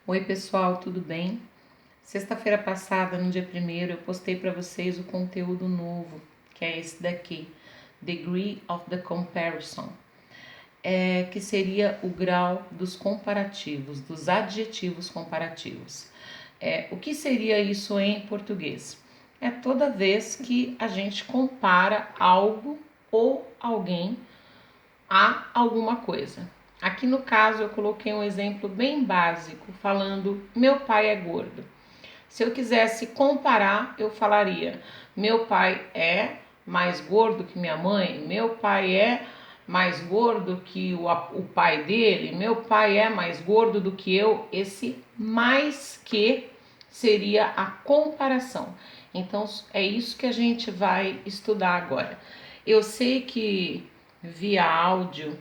Oi pessoal, tudo bem? Sexta-feira passada, no dia 1º, eu postei para vocês o conteúdo novo, que é esse daqui, Degree of the Comparison, que seria o grau dos comparativos, dos adjetivos comparativos. O que seria isso em português? É toda vez que a gente compara algo ou alguém a alguma coisa. Aqui no caso eu coloquei um exemplo bem básico, falando meu pai é gordo. Se eu quisesse comparar, eu falaria meu pai é mais gordo que minha mãe, meu pai é mais gordo que o pai dele, meu pai é mais gordo do que eu. Esse mais que seria a comparação. Então é isso que a gente vai estudar agora. Eu sei que via áudio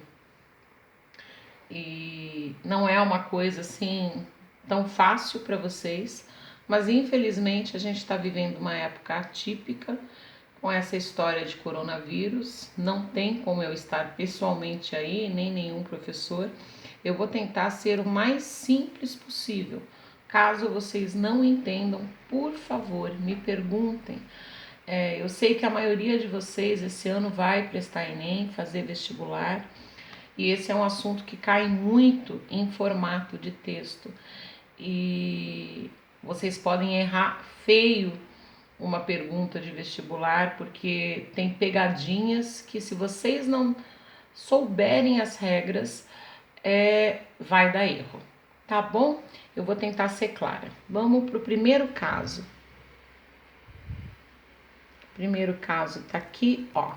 e não é uma coisa assim tão fácil para vocês, mas infelizmente a gente está vivendo uma época atípica com essa história de coronavírus. Não tem como eu estar pessoalmente aí, nem nenhum professor. Eu vou tentar ser o mais simples possível. Caso vocês não entendam, por favor, me perguntem. Eu sei que a maioria de vocês esse ano vai prestar Enem, fazer vestibular, e esse é um assunto que cai muito em formato de texto. E vocês podem errar feio uma pergunta de vestibular, porque tem pegadinhas que, se vocês não souberem as regras, vai dar erro. Tá bom? Eu vou tentar ser clara. Vamos para o primeiro caso. O primeiro caso tá aqui, ó.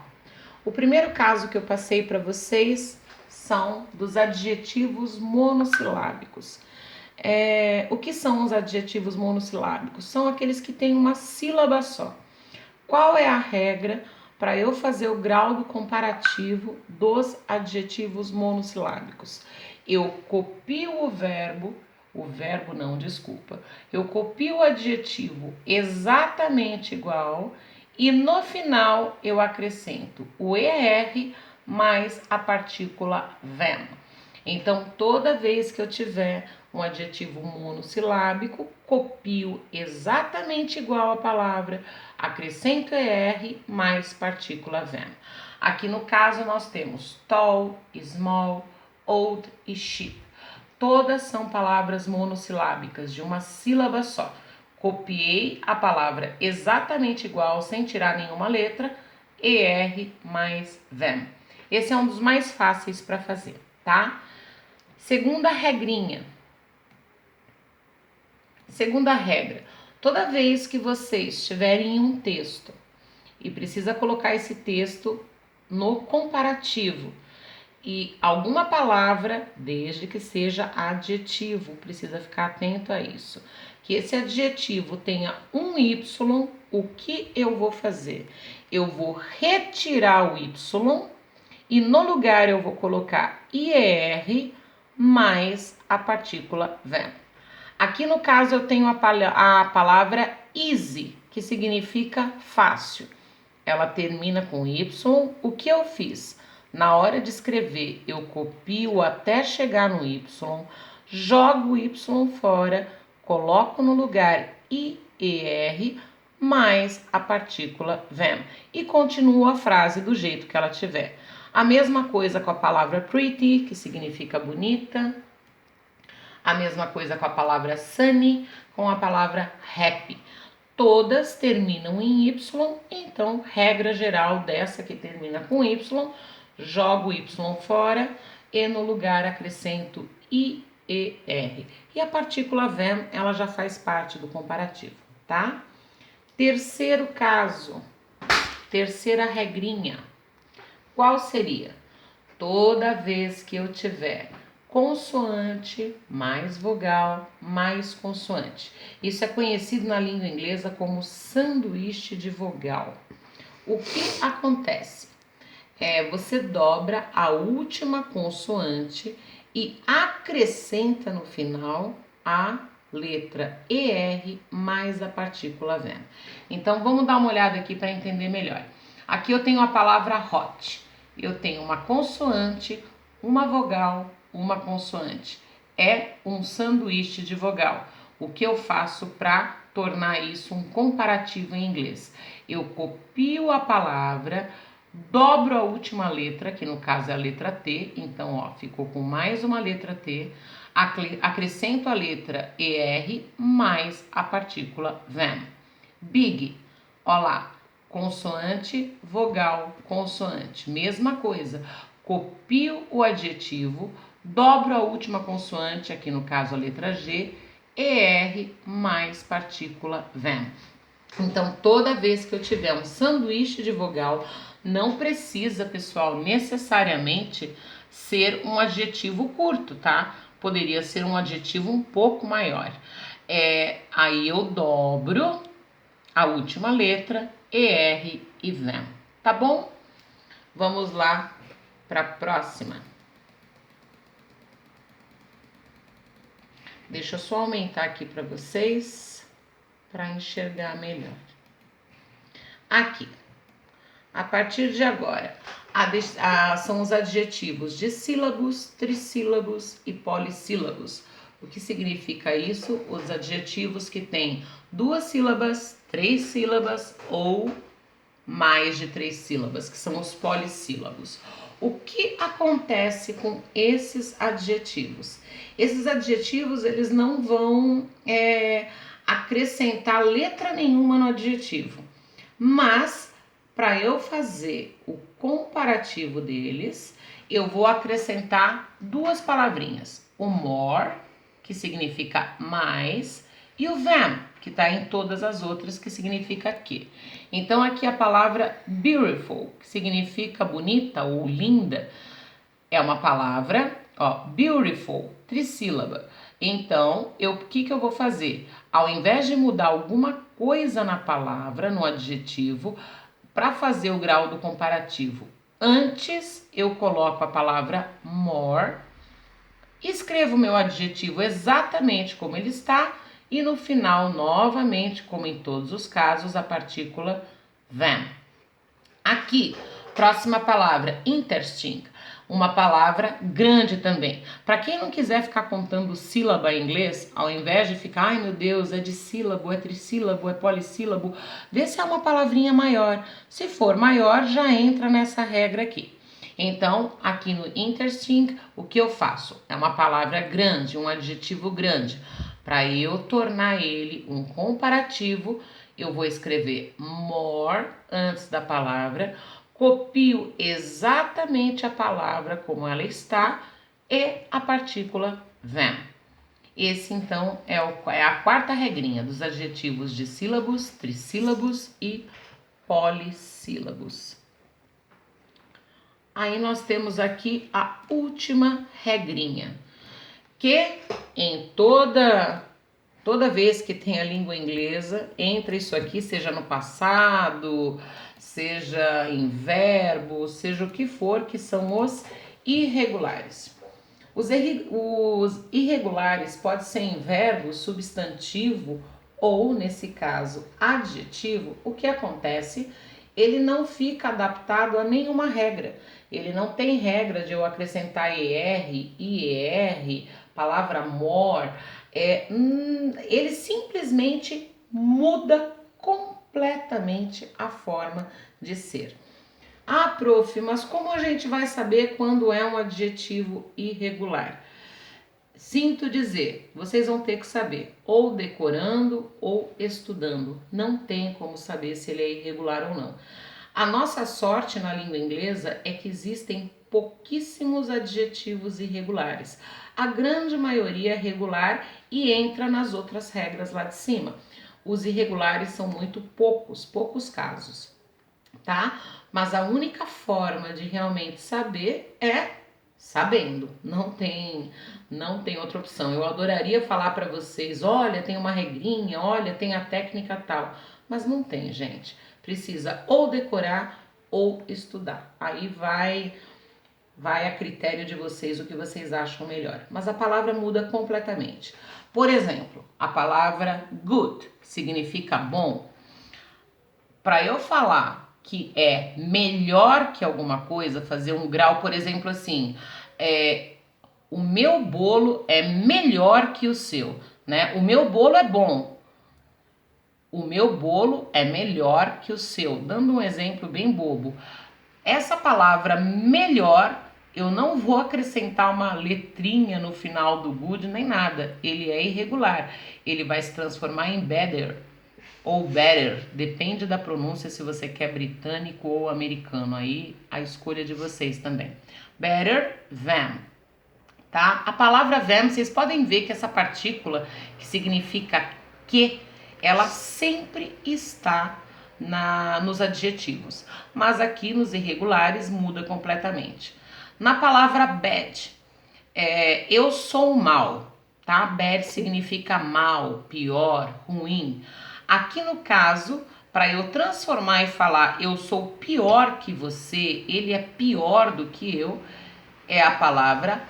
O primeiro caso que eu passei para vocês são dos adjetivos monossilábicos. O que são os adjetivos monossilábicos? São aqueles que têm uma sílaba só. Qual é a regra para eu fazer o grau do comparativo dos adjetivos monossilábicos? Eu copio eu copio o adjetivo exatamente igual e no final eu acrescento o ER mais a partícula them. Então, toda vez que eu tiver um adjetivo monossilábico, copio exatamente igual a palavra, acrescento ER mais partícula them. Aqui no caso nós temos tall, small, old e cheap. Todas são palavras monossilábicas de uma sílaba só. Copiei a palavra exatamente igual, sem tirar nenhuma letra, ER mais them. Esse é um dos mais fáceis para fazer, tá? Segunda regrinha. Segunda regra. Toda vez que vocês tiverem um texto e precisa colocar esse texto no comparativo e alguma palavra, desde que seja adjetivo, precisa ficar atento a isso, que esse adjetivo tenha um Y, o que eu vou fazer? Eu vou retirar o Y e no lugar eu vou colocar IR mais a partícula them. Aqui no caso eu tenho a palavra easy, que significa fácil. Ela termina com Y. O que eu fiz? Na hora de escrever, eu copio até chegar no Y, jogo o Y fora, coloco no lugar IER mais a partícula them e continuo a frase do jeito que ela tiver. A mesma coisa com a palavra pretty, que significa bonita. A mesma coisa com a palavra sunny, com a palavra happy. Todas terminam em Y, então, regra geral dessa que termina com Y, jogo o Y fora e no lugar acrescento IER. E a partícula them, ela já faz parte do comparativo, tá? Terceiro caso, terceira regrinha. Qual seria? Toda vez que eu tiver consoante mais vogal mais consoante. Isso é conhecido na língua inglesa como sanduíche de vogal. O que acontece? Você dobra a última consoante e acrescenta no final a letra ER mais a partícula them. Então vamos dar uma olhada aqui para entender melhor. Aqui eu tenho a palavra hot. Eu tenho uma consoante, uma vogal, uma consoante. é um sanduíche de vogal. O que eu faço para tornar isso um comparativo em inglês? Eu copio a palavra, dobro a última letra, que no caso é a letra T, então ó, ficou com mais uma letra T, acrescento a letra ER mais a partícula them. Big, ó lá, consoante, vogal, consoante, mesma coisa, copio o adjetivo, dobro a última consoante, aqui no caso a letra G, ER mais partícula them. Então, toda vez que eu tiver um sanduíche de vogal, não precisa, pessoal, necessariamente ser um adjetivo curto, tá? Poderia ser um adjetivo um pouco maior. Aí eu dobro a última letra, ER e them, tá bom? Vamos lá para a próxima. Deixa eu só aumentar aqui para vocês, para enxergar melhor. Aqui, a partir de agora, são os adjetivos dissílabos, trissílabos e polissílabos. O que significa isso? Os adjetivos que têm 2 sílabas, 3 sílabas ou mais de 3 sílabas, que são os polissílabos. O que acontece com esses adjetivos? Esses adjetivos, eles não vão acrescentar letra nenhuma no adjetivo, mas para eu fazer o comparativo deles, eu vou acrescentar 2 palavrinhas, o more, que significa mais, e o them, que está em todas as outras, que significa que. Então, aqui a palavra beautiful, que significa bonita ou linda, é uma palavra, ó, beautiful, trissílaba. Então, o que eu vou fazer? Ao invés de mudar alguma coisa na palavra, no adjetivo, para fazer o grau do comparativo, antes eu coloco a palavra more, escrevo o meu adjetivo exatamente como ele está e no final, novamente, como em todos os casos, a partícula them. Aqui, próxima palavra, interesting. Uma palavra grande também. Para quem não quiser ficar contando sílaba em inglês, ao invés de ficar, ai meu Deus, é dissílabo, é trissílabo, é polissílabo, vê se é uma palavrinha maior. Se for maior, já entra nessa regra aqui. Então, aqui no interesting, o que eu faço? É uma palavra grande, um adjetivo grande. Para eu tornar ele um comparativo, eu vou escrever more antes da palavra, copio exatamente a palavra como ela está e a partícula them. Esse, então, é a quarta regrinha dos adjetivos dissílabos, trissílabos e polissílabos. Aí nós temos aqui a última regrinha, que em toda vez que tem a língua inglesa, entra isso aqui, seja no passado, seja em verbo, seja o que for, que são os irregulares. Os irregulares podem ser em verbo, substantivo ou, nesse caso, adjetivo. O que acontece? Ele não fica adaptado a nenhuma regra. Ele não tem regra de eu acrescentar ER, IER, palavra more. Ele simplesmente muda completamente a forma de ser. Ah, prof, mas como a gente vai saber quando é um adjetivo irregular? Sinto dizer, vocês vão ter que saber, ou decorando ou estudando. Não tem como saber se ele é irregular ou não. A nossa sorte na língua inglesa é que existem pouquíssimos adjetivos irregulares. A grande maioria é regular e entra nas outras regras lá de cima. Os irregulares são muito poucos casos, tá? Mas a única forma de realmente saber é sabendo. Não tem outra opção. Eu adoraria falar para vocês, olha, tem uma regrinha, olha, tem a técnica tal, mas não tem, gente. Precisa ou decorar ou estudar. Aí vai a critério de vocês o que vocês acham melhor. Mas a palavra muda completamente. Por exemplo, a palavra good, que significa bom. Para eu falar que é melhor que alguma coisa, fazer um grau, por exemplo, assim, O meu bolo é melhor que o seu, né? O meu bolo é bom. O meu bolo é melhor que o seu. Dando um exemplo bem bobo. Essa palavra melhor, eu não vou acrescentar uma letrinha no final do good nem nada. Ele é irregular. Ele vai se transformar em better ou better. Depende da pronúncia, se você quer britânico ou americano. Aí a escolha de vocês também. Better than. Tá? A palavra than, vocês podem ver que essa partícula que significa que, ela sempre está nos adjetivos, mas aqui nos irregulares muda completamente. Na palavra bad, eu sou mal, tá? Bad significa mal, pior, ruim. Aqui no caso, para eu transformar e falar eu sou pior que você, ele é pior do que eu, é a palavra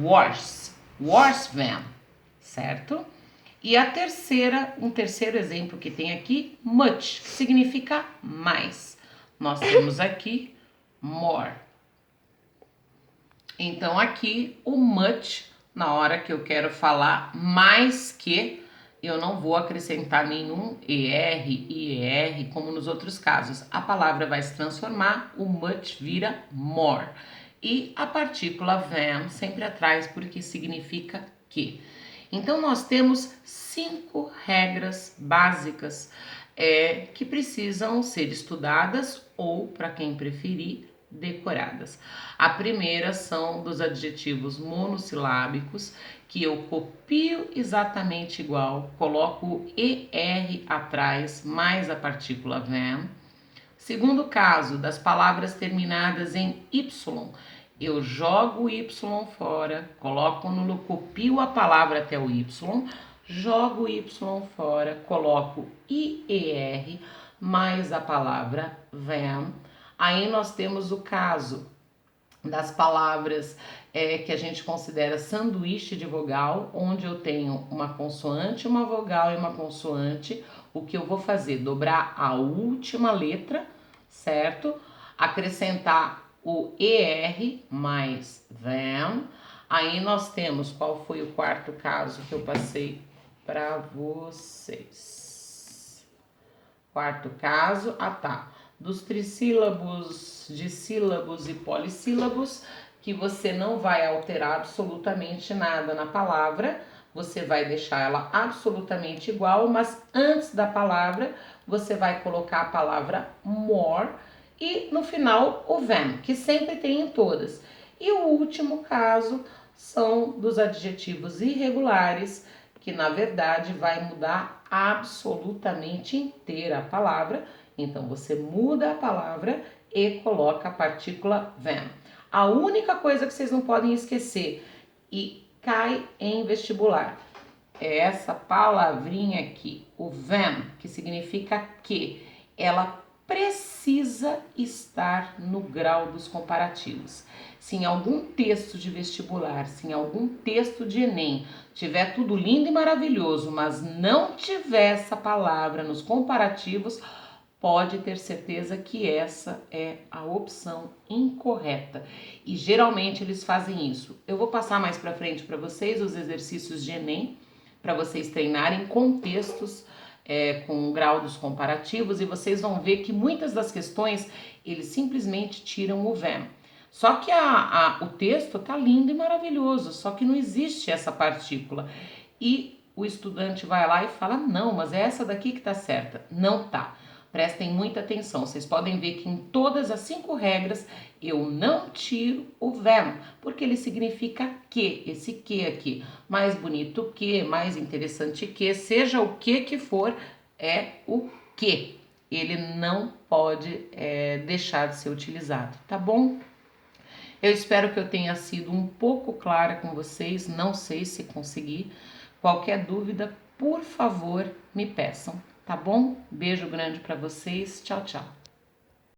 worse, worse than, certo? E a terceira, um terceiro exemplo que tem aqui, much, que significa mais. Nós temos aqui more. Então aqui o much, na hora que eu quero falar mais que, eu não vou acrescentar nenhum ER, IER, como nos outros casos. A palavra vai se transformar, o much vira more. E a partícula than sempre atrás, porque significa que. Então, nós temos 5 regras básicas que precisam ser estudadas ou, para quem preferir, decoradas. A primeira são dos adjetivos monossilábicos, que eu copio exatamente igual, coloco o ER atrás, mais a partícula than. Segundo caso, das palavras terminadas em Y, eu jogo o Y fora, coloco copio a palavra até o Y, jogo o Y fora, coloco IER mais a palavra than. Aí nós temos o caso das palavras que a gente considera sanduíche de vogal, onde eu tenho uma consoante, uma vogal e uma consoante. O que eu vou fazer? Dobrar a última letra, certo? Acrescentar o ER mais than. Aí nós temos, qual foi o quarto caso que eu passei para vocês? Quarto caso, tá. Dos trissílabos, dissílabos e polissílabos, que você não vai alterar absolutamente nada na palavra, você vai deixar ela absolutamente igual, mas antes da palavra você vai colocar a palavra more e no final o than, que sempre tem em todas. E o último caso são dos adjetivos irregulares, que na verdade vai mudar absolutamente inteira a palavra. Então você muda a palavra e coloca a partícula than. A única coisa que vocês não podem esquecer e cai em vestibular é essa palavrinha aqui, o than, que significa que. Ela precisa estar no grau dos comparativos. Se em algum texto de vestibular, se em algum texto de Enem tiver tudo lindo e maravilhoso, mas não tiver essa palavra nos comparativos, pode ter certeza que essa é a opção incorreta. E geralmente eles fazem isso. Eu vou passar mais para frente para vocês os exercícios de Enem, para vocês treinarem contextos com o grau dos comparativos, e vocês vão ver que muitas das questões eles simplesmente tiram o than. Só que o texto tá lindo e maravilhoso, só que não existe essa partícula. E o estudante vai lá e fala, não, mas é essa daqui que tá certa. Não tá. Prestem muita atenção, vocês podem ver que em todas as 5 regras eu não tiro o than, porque ele significa que, esse que aqui, mais bonito que, mais interessante que, seja o que for, é o que. Ele não pode deixar de ser utilizado, tá bom? Eu espero que eu tenha sido um pouco clara com vocês, não sei se consegui. Qualquer dúvida, por favor, me peçam. Tá bom? Beijo grande para vocês. Tchau, tchau.